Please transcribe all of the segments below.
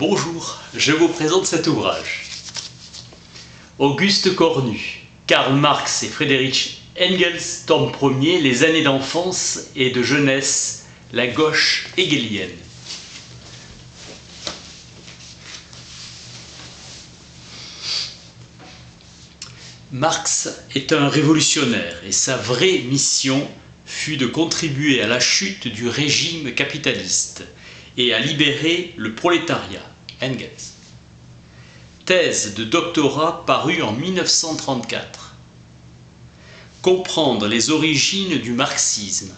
Bonjour, je vous présente cet ouvrage. Auguste Cornu, Karl Marx et Friedrich Engels, tome 1er, les années d'enfance et de jeunesse, la gauche hegelienne. Marx est un révolutionnaire et sa vraie mission fut de contribuer à la chute du régime capitaliste et à libérer le prolétariat. Engels. Thèse de doctorat parue en 1934. Comprendre les origines du marxisme.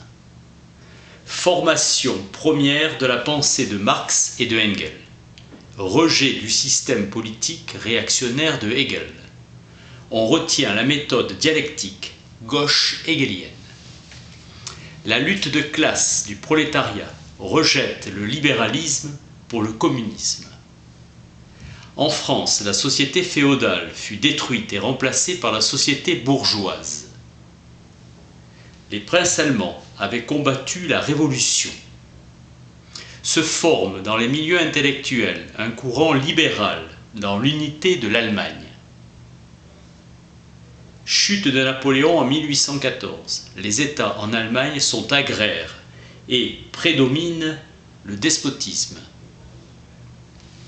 Formation première de la pensée de Marx et de Engels. Rejet du système politique réactionnaire de Hegel. On retient la méthode dialectique gauche hegelienne. La lutte de classe du prolétariat rejette le libéralisme pour le communisme. En France, la société féodale fut détruite et remplacée par la société bourgeoise. Les princes allemands avaient combattu la Révolution. Se forme dans les milieux intellectuels un courant libéral dans l'unité de l'Allemagne. Chute de Napoléon en 1814. Les États en Allemagne sont agraires et prédomine le despotisme.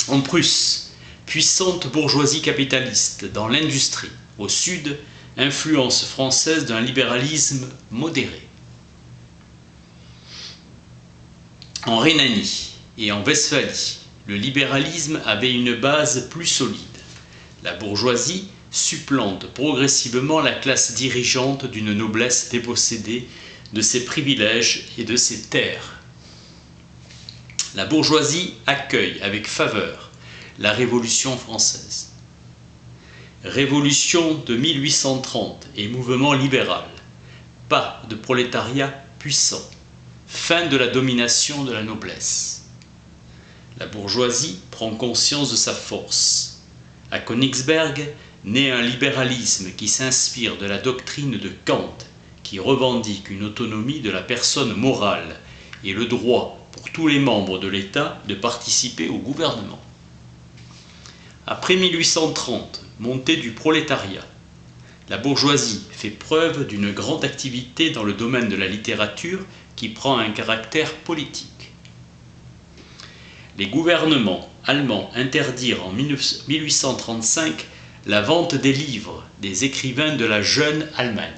En Prusse, puissante bourgeoisie capitaliste dans l'industrie. Au sud, influence française d'un libéralisme modéré. En Rhénanie et en Westphalie, le libéralisme avait une base plus solide. La bourgeoisie supplante progressivement la classe dirigeante d'une noblesse dépossédée de ses privilèges et de ses terres. La bourgeoisie accueille avec faveur la Révolution française. Révolution de 1830 et mouvement libéral. Pas de prolétariat puissant. Fin de la domination de la noblesse. La bourgeoisie prend conscience de sa force. À Königsberg, naît un libéralisme qui s'inspire de la doctrine de Kant, qui revendique une autonomie de la personne morale et le droit pour tous les membres de l'État de participer au gouvernement. Après 1830, montée du prolétariat, la bourgeoisie fait preuve d'une grande activité dans le domaine de la littérature qui prend un caractère politique. Les gouvernements allemands interdirent en 1835 la vente des livres des écrivains de la jeune Allemagne.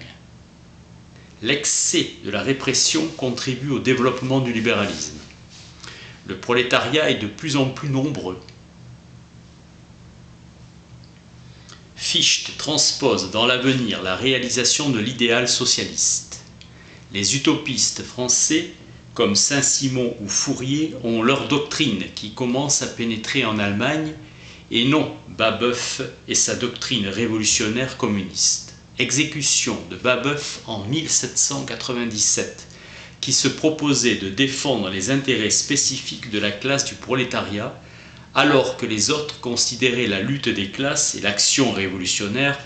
L'excès de la répression contribue au développement du libéralisme. Le prolétariat est de plus en plus nombreux. Fichte transpose dans l'avenir la réalisation de l'idéal socialiste. Les utopistes français, comme Saint-Simon ou Fourier, ont leur doctrine qui commence à pénétrer en Allemagne, et non Babeuf et sa doctrine révolutionnaire communiste. Exécution de Babeuf en 1797, qui se proposait de défendre les intérêts spécifiques de la classe du prolétariat, alors que les autres considéraient la lutte des classes et l'action révolutionnaire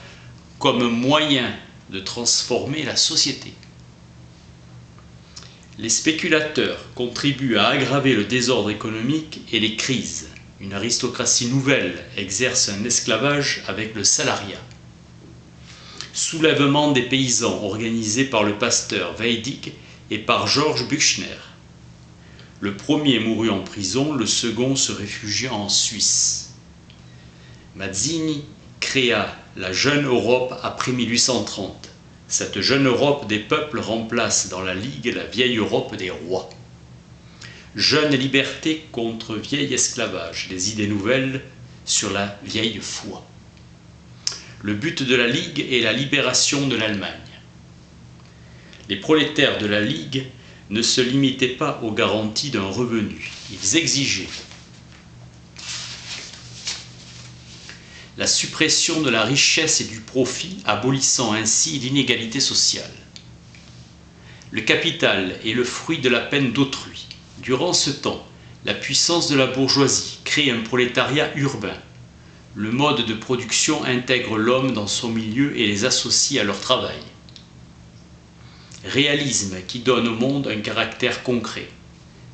comme moyen de transformer la société. Les spéculateurs contribuent à aggraver le désordre économique et les crises. Une aristocratie nouvelle exerce un esclavage avec le salariat. Soulèvement des paysans organisé par le pasteur Weydig et par Georges Büchner. Le premier mourut en prison, le second se réfugia en Suisse. Mazzini créa la Jeune Europe après 1830. Cette Jeune Europe des peuples remplace dans la Ligue la vieille Europe des rois. Jeune liberté contre vieil esclavage, des idées nouvelles sur la vieille foi. Le but de la Ligue est la libération de l'Allemagne. Les prolétaires de la Ligue ne se limitaient pas aux garanties d'un revenu. Ils exigeaient la suppression de la richesse et du profit, abolissant ainsi l'inégalité sociale. Le capital est le fruit de la peine d'autrui. Durant ce temps, la puissance de la bourgeoisie crée un prolétariat urbain. Le mode de production intègre l'homme dans son milieu et les associe à leur travail. Réalisme qui donne au monde un caractère concret.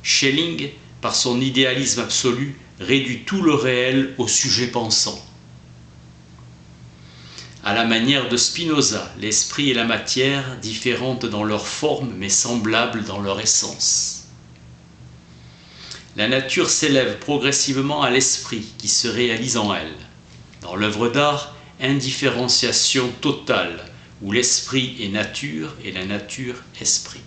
Schelling, par son idéalisme absolu, réduit tout le réel au sujet pensant. À la manière de Spinoza, l'esprit et la matière, différentes dans leur forme mais semblables dans leur essence. La nature s'élève progressivement à l'esprit qui se réalise en elle. Dans l'œuvre d'art, indifférenciation totale, où l'esprit est nature et la nature esprit.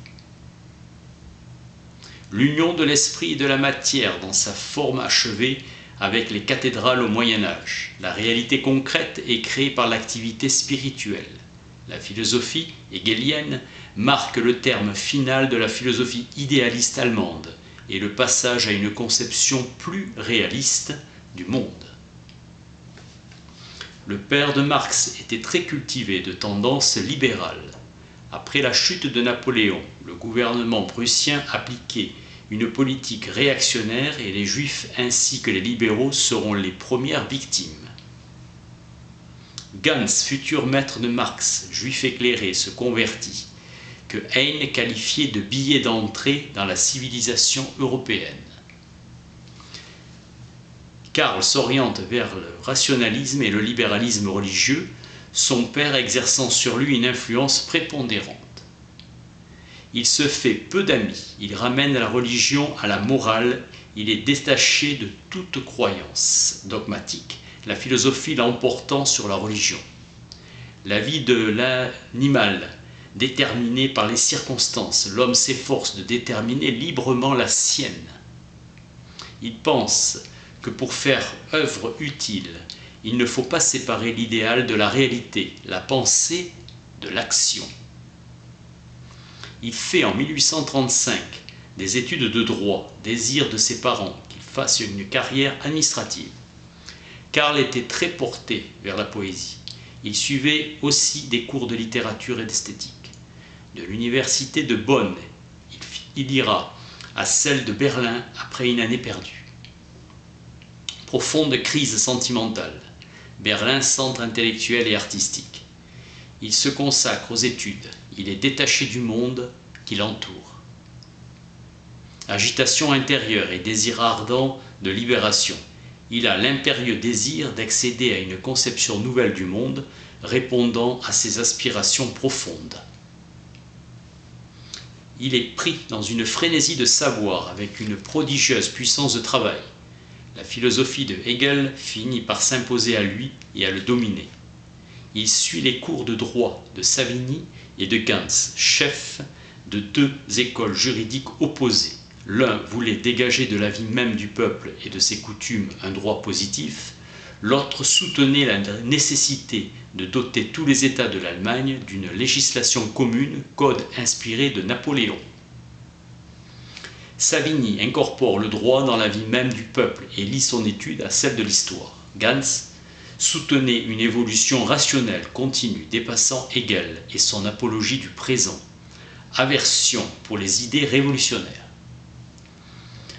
L'union de l'esprit et de la matière dans sa forme achevée avec les cathédrales au Moyen-Âge. La réalité concrète est créée par l'activité spirituelle. La philosophie hegelienne marque le terme final de la philosophie idéaliste allemande et le passage à une conception plus réaliste du monde. Le père de Marx était très cultivé de tendances libérales. Après la chute de Napoléon, le gouvernement prussien appliquait une politique réactionnaire et les juifs ainsi que les libéraux seront les premières victimes. Gans, futur maître de Marx, juif éclairé, se convertit, que Heine qualifiait de billet d'entrée dans la civilisation européenne. Karl s'oriente vers le rationalisme et le libéralisme religieux, son père exerçant sur lui une influence prépondérante. Il se fait peu d'amis, il ramène la religion à la morale, il est détaché de toute croyance dogmatique, la philosophie l'emportant sur la religion. La vie de l'animal, déterminée par les circonstances, l'homme s'efforce de déterminer librement la sienne. Il pense que pour faire œuvre utile, il ne faut pas séparer l'idéal de la réalité, la pensée de l'action. Il fait en 1835 des études de droit, désir de ses parents qu'il fasse une carrière administrative. Karl était très porté vers la poésie. Il suivait aussi des cours de littérature et d'esthétique. De l'université de Bonn, il ira à celle de Berlin après une année perdue. Profonde crise sentimentale. Berlin, centre intellectuel et artistique. Il se consacre aux études. Il est détaché du monde qui l'entoure. Agitation intérieure et désir ardent de libération. Il a l'impérieux désir d'accéder à une conception nouvelle du monde, répondant à ses aspirations profondes. Il est pris dans une frénésie de savoir avec une prodigieuse puissance de travail. La philosophie de Hegel finit par s'imposer à lui et à le dominer. Il suit les cours de droit de Savigny et de Gans, chefs de deux écoles juridiques opposées. L'un voulait dégager de la vie même du peuple et de ses coutumes un droit positif, l'autre soutenait la nécessité de doter tous les États de l'Allemagne d'une législation commune, code inspiré de Napoléon. Savigny incorpore le droit dans la vie même du peuple et lie son étude à celle de l'histoire. Gans soutenait une évolution rationnelle continue dépassant Hegel et son apologie du présent. Aversion pour les idées révolutionnaires.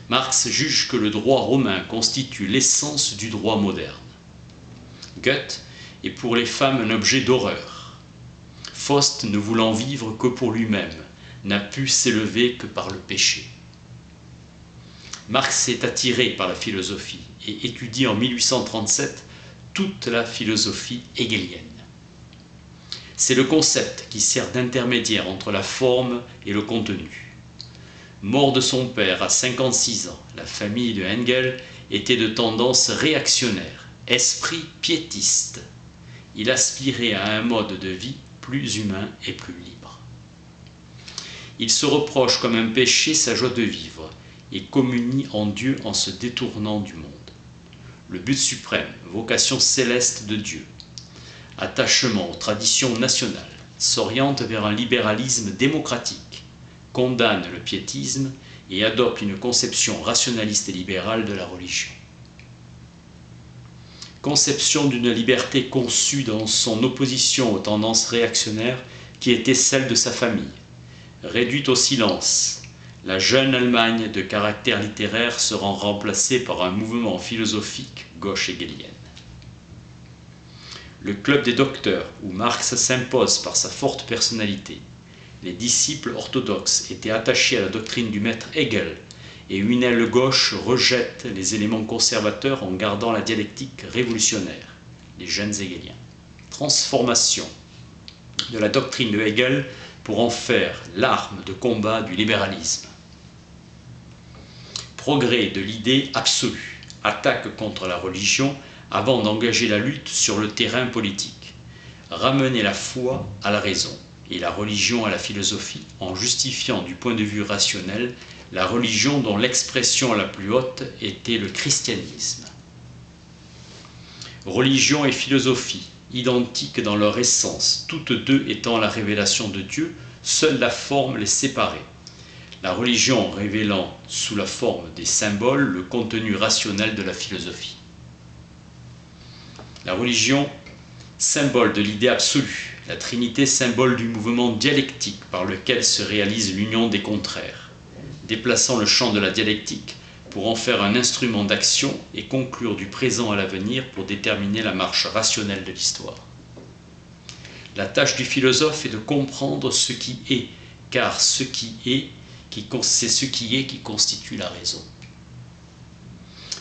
Marx juge que le droit romain constitue l'essence du droit moderne. Goethe est pour les femmes un objet d'horreur. Faust, ne voulant vivre que pour lui-même, n'a pu s'élever que par le péché. Marx est attiré par la philosophie et étudie en 1837 toute la philosophie hegelienne. C'est le concept qui sert d'intermédiaire entre la forme et le contenu. Mort de son père à 56 ans, la famille de Engel était de tendance réactionnaire, esprit piétiste. Il aspirait à un mode de vie plus humain et plus libre. Il se reproche comme un péché sa joie de vivre et communie en Dieu en se détournant du monde. Le but suprême, vocation céleste de Dieu, attachement aux traditions nationales, s'oriente vers un libéralisme démocratique, condamne le piétisme et adopte une conception rationaliste et libérale de la religion. Conception d'une liberté conçue dans son opposition aux tendances réactionnaires qui étaient celles de sa famille. Réduite au silence, la jeune Allemagne de caractère littéraire sera remplacée par un mouvement philosophique gauche hegelienne. Le club des docteurs, où Marx s'impose par sa forte personnalité. Les disciples orthodoxes étaient attachés à la doctrine du maître Hegel et une aile gauche rejette les éléments conservateurs en gardant la dialectique révolutionnaire, les jeunes hegeliens. Transformation de la doctrine de Hegel pour en faire l'arme de combat du libéralisme. Progrès de l'idée absolue, attaque contre la religion avant d'engager la lutte sur le terrain politique. Ramener la foi à la raison et la religion à la philosophie en justifiant du point de vue rationnel la religion dont l'expression la plus haute était le christianisme. Religion et philosophie, identiques dans leur essence, toutes deux étant la révélation de Dieu, seule la forme les séparait. La religion révélant sous la forme des symboles le contenu rationnel de la philosophie. La religion, symbole de l'idée absolue, la Trinité, symbole du mouvement dialectique par lequel se réalise l'union des contraires, déplaçant le champ de la dialectique pour en faire un instrument d'action et conclure du présent à l'avenir pour déterminer la marche rationnelle de l'histoire. La tâche du philosophe est de comprendre ce qui est, car c'est ce qui est qui constitue la raison.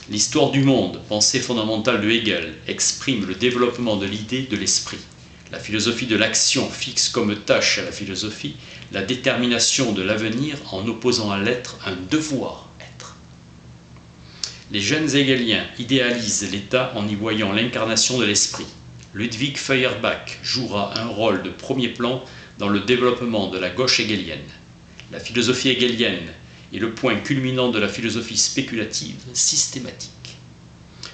L'histoire du monde, pensée fondamentale de Hegel, exprime le développement de l'idée de l'esprit. La philosophie de l'action fixe comme tâche à la philosophie la détermination de l'avenir en opposant à l'être un devoir-être. Les jeunes hegeliens idéalisent l'État en y voyant l'incarnation de l'esprit. Ludwig Feuerbach jouera un rôle de premier plan dans le développement de la gauche hegelienne. La philosophie hegelienne est le point culminant de la philosophie spéculative systématique.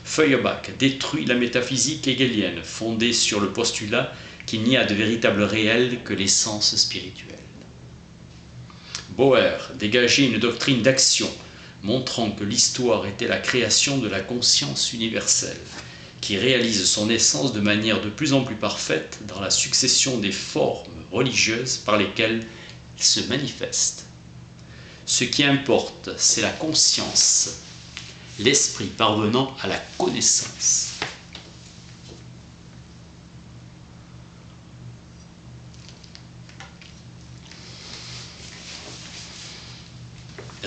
Feuerbach détruit la métaphysique hegelienne fondée sur le postulat qu'il n'y a de véritable réel que l'essence spirituelle. Bauer dégageait une doctrine d'action, montrant que l'histoire était la création de la conscience universelle, qui réalise son essence de manière de plus en plus parfaite dans la succession des formes religieuses par lesquelles il se manifeste. Ce qui importe, c'est la conscience, l'esprit parvenant à la connaissance.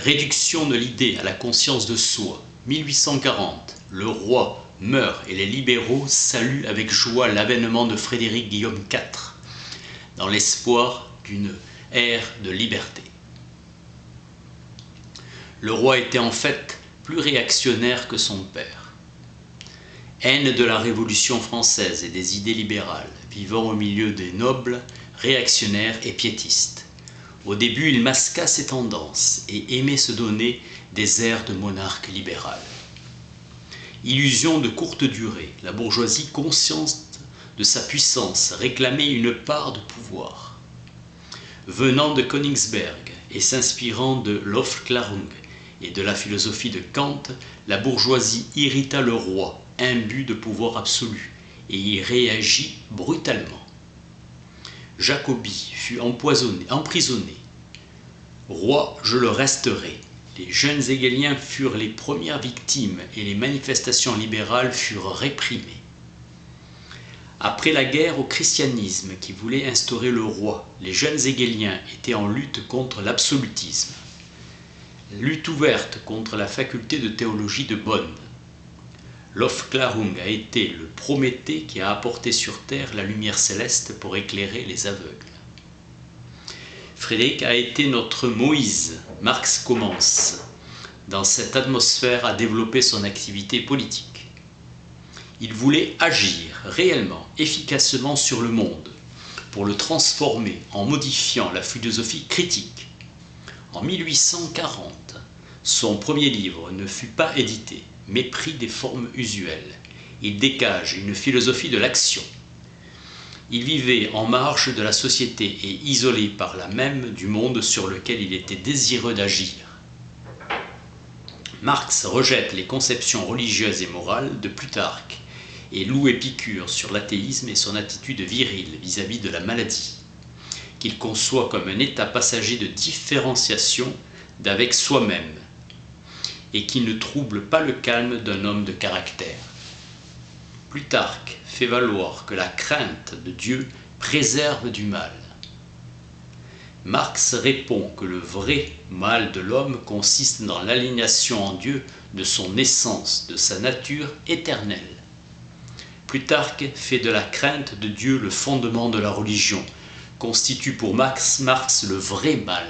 Réduction de l'idée à la conscience de soi. 1840, le roi meurt et les libéraux saluent avec joie l'avènement de Frédéric Guillaume IV, dans l'espoir d'une ère de liberté. Le roi était en fait plus réactionnaire que son père. Haine de la Révolution française et des idées libérales, vivant au milieu des nobles, réactionnaires et piétistes. Au début, il masqua ses tendances et aimait se donner des airs de monarque libéral. Illusion de courte durée, la bourgeoisie, consciente de sa puissance, réclamait une part de pouvoir. Venant de Königsberg et s'inspirant de l'Aufklärung et de la philosophie de Kant, la bourgeoisie irrita le roi, imbu de pouvoir absolu, et y réagit brutalement. Jacobi fut emprisonné. Roi, je le resterai. Les jeunes hegeliens furent les premières victimes et les manifestations libérales furent réprimées. Après la guerre au christianisme qui voulait instaurer le roi, les jeunes hegeliens étaient en lutte contre l'absolutisme. Lutte ouverte contre la faculté de théologie de Bonn. L'Aufklärung a été le Prométhée qui a apporté sur terre la lumière céleste pour éclairer les aveugles. Frédéric a été notre Moïse. Marx commence, dans cette atmosphère, à développer son activité politique. Il voulait agir réellement, efficacement sur le monde, pour le transformer en modifiant la philosophie critique. En 1840, son premier livre ne fut pas édité, Mépris des formes usuelles. Il dégage une philosophie de l'action. Il vivait en marge de la société et isolé par là même du monde sur lequel il était désireux d'agir. Marx rejette les conceptions religieuses et morales de Plutarque et loue Épicure sur l'athéisme et son attitude virile vis-à-vis de la maladie, qu'il conçoit comme un état passager de différenciation d'avec soi-même et qui ne trouble pas le calme d'un homme de caractère. Plutarque fait valoir que la crainte de Dieu préserve du mal. Marx répond que le vrai mal de l'homme consiste dans l'aliénation en Dieu de son essence, de sa nature éternelle. Plutarque fait de la crainte de Dieu le fondement de la religion, constitue pour Marx le vrai mal.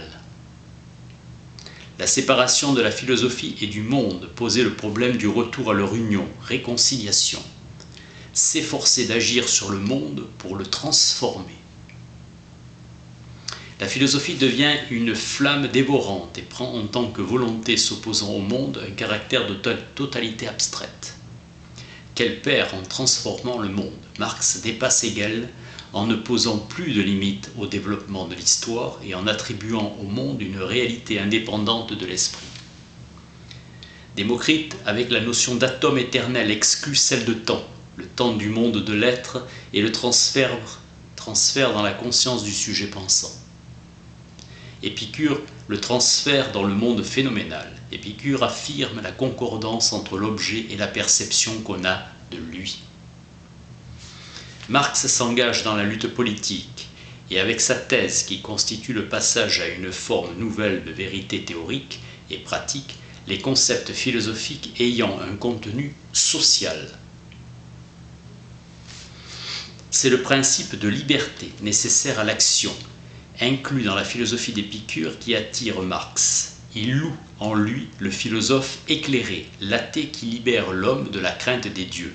La séparation de la philosophie et du monde posait le problème du retour à leur union, réconciliation. S'efforcer d'agir sur le monde pour le transformer. La philosophie devient une flamme dévorante et prend en tant que volonté s'opposant au monde un caractère de totalité abstraite. Qu'elle perd en transformant le monde. Marx dépasse Hegel en ne posant plus de limites au développement de l'histoire et en attribuant au monde une réalité indépendante de l'esprit. Démocrite, avec la notion d'atome éternel, exclut celle de temps, le temps du monde de l'être et le transfère dans la conscience du sujet pensant. Épicure le transfère dans le monde phénoménal. Épicure affirme la concordance entre l'objet et la perception qu'on a de lui. Marx s'engage dans la lutte politique et avec sa thèse qui constitue le passage à une forme nouvelle de vérité théorique et pratique, les concepts philosophiques ayant un contenu social. C'est le principe de liberté nécessaire à l'action, inclus dans la philosophie d'Épicure, qui attire Marx. Il loue en lui le philosophe éclairé, l'athée qui libère l'homme de la crainte des dieux,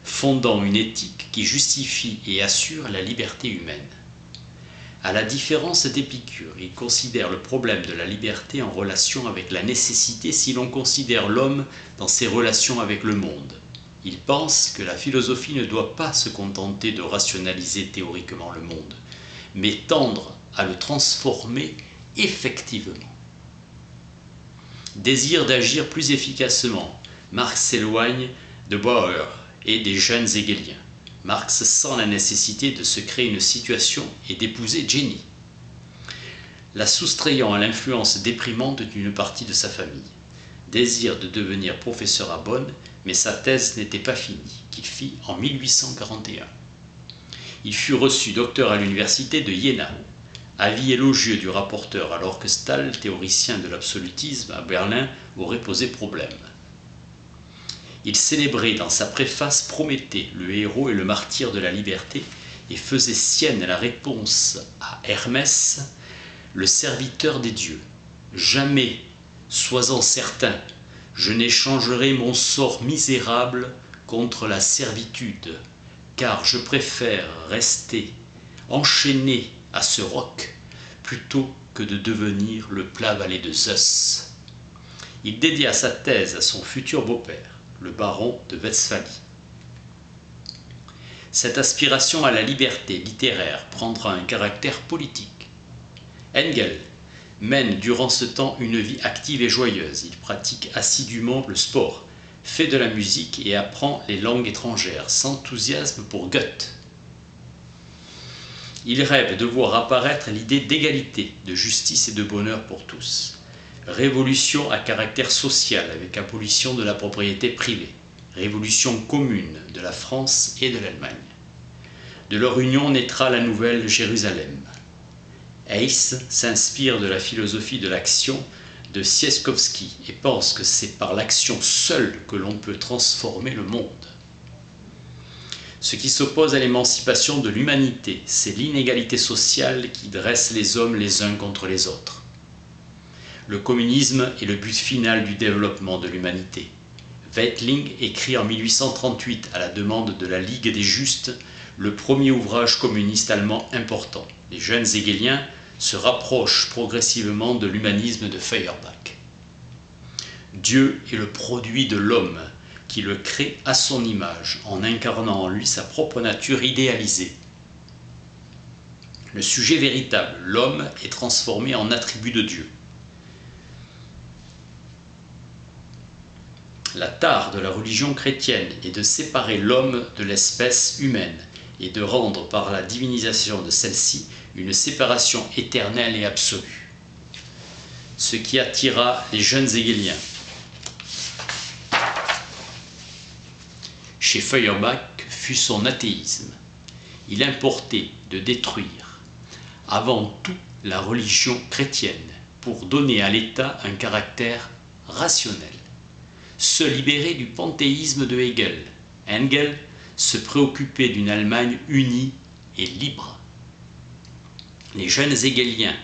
fondant une éthique qui justifie et assure la liberté humaine. À la différence d'Épicure, il considère le problème de la liberté en relation avec la nécessité si l'on considère l'homme dans ses relations avec le monde. Il pense que la philosophie ne doit pas se contenter de rationaliser théoriquement le monde, mais tendre à le transformer effectivement. Désir d'agir plus efficacement, Marx s'éloigne de Bauer et des jeunes hegéliens. Marx sent la nécessité de se créer une situation et d'épouser Jenny, la soustrayant à l'influence déprimante d'une partie de sa famille. Désir de devenir professeur à Bonn, mais sa thèse n'était pas finie, qu'il fit en 1841. Il fut reçu docteur à l'université de Jena. Avis élogieux du rapporteur, alors que Stahl, théoricien de l'absolutisme à Berlin, aurait posé problème. Il célébrait dans sa préface Prométhée, le héros et le martyr de la liberté, et faisait sienne la réponse à Hermès, le serviteur des dieux. Jamais, sois-en certain, je n'échangerai mon sort misérable contre la servitude, car je préfère rester enchaîné à ce roc plutôt que de devenir le plat valet de Zeus. Il dédia sa thèse à son futur beau-père, le baron de Westphalie. Cette aspiration à la liberté littéraire prendra un caractère politique. Engels mène durant ce temps une vie active et joyeuse. Il pratique assidûment le sport, fait de la musique et apprend les langues étrangères, s'enthousiasme pour Goethe. Il rêve de voir apparaître l'idée d'égalité, de justice et de bonheur pour tous. Révolution à caractère social avec abolition de la propriété privée. Révolution commune de la France et de l'Allemagne. De leur union naîtra la nouvelle Jérusalem. Hayes s'inspire de la philosophie de l'action de Siekowski et pense que c'est par l'action seule que l'on peut transformer le monde. Ce qui s'oppose à l'émancipation de l'humanité, c'est l'inégalité sociale qui dresse les hommes les uns contre les autres. Le communisme est le but final du développement de l'humanité. Weitling écrit en 1838 à la demande de la Ligue des Justes le premier ouvrage communiste allemand important. Les jeunes hegéliens se rapprochent progressivement de l'humanisme de Feuerbach. Dieu est le produit de l'homme qui le crée à son image en incarnant en lui sa propre nature idéalisée. Le sujet véritable, l'homme, est transformé en attribut de Dieu. La tare de la religion chrétienne est de séparer l'homme de l'espèce humaine et de rendre par la divinisation de celle-ci une séparation éternelle et absolue. Ce qui attira les jeunes hegéliens. Chez Feuerbach fut son athéisme. Il importait de détruire, avant tout, la religion chrétienne pour donner à l'État un caractère rationnel. Se libérer du panthéisme de Hegel. Engels se préoccupait d'une Allemagne unie et libre. Les jeunes hegeliens,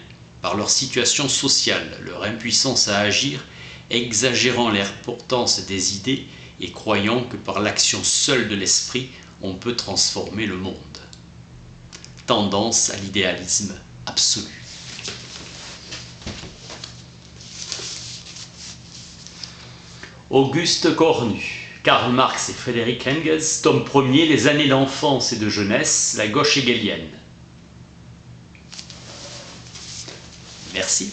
par leur situation sociale, leur impuissance à agir, exagérant l'importance des idées et croyant que par l'action seule de l'esprit, on peut transformer le monde. Tendance à l'idéalisme absolu. Auguste Cornu, Karl Marx et Friedrich Engels, tome 1er, Les années d'enfance et de jeunesse, la gauche hegelienne. Merci.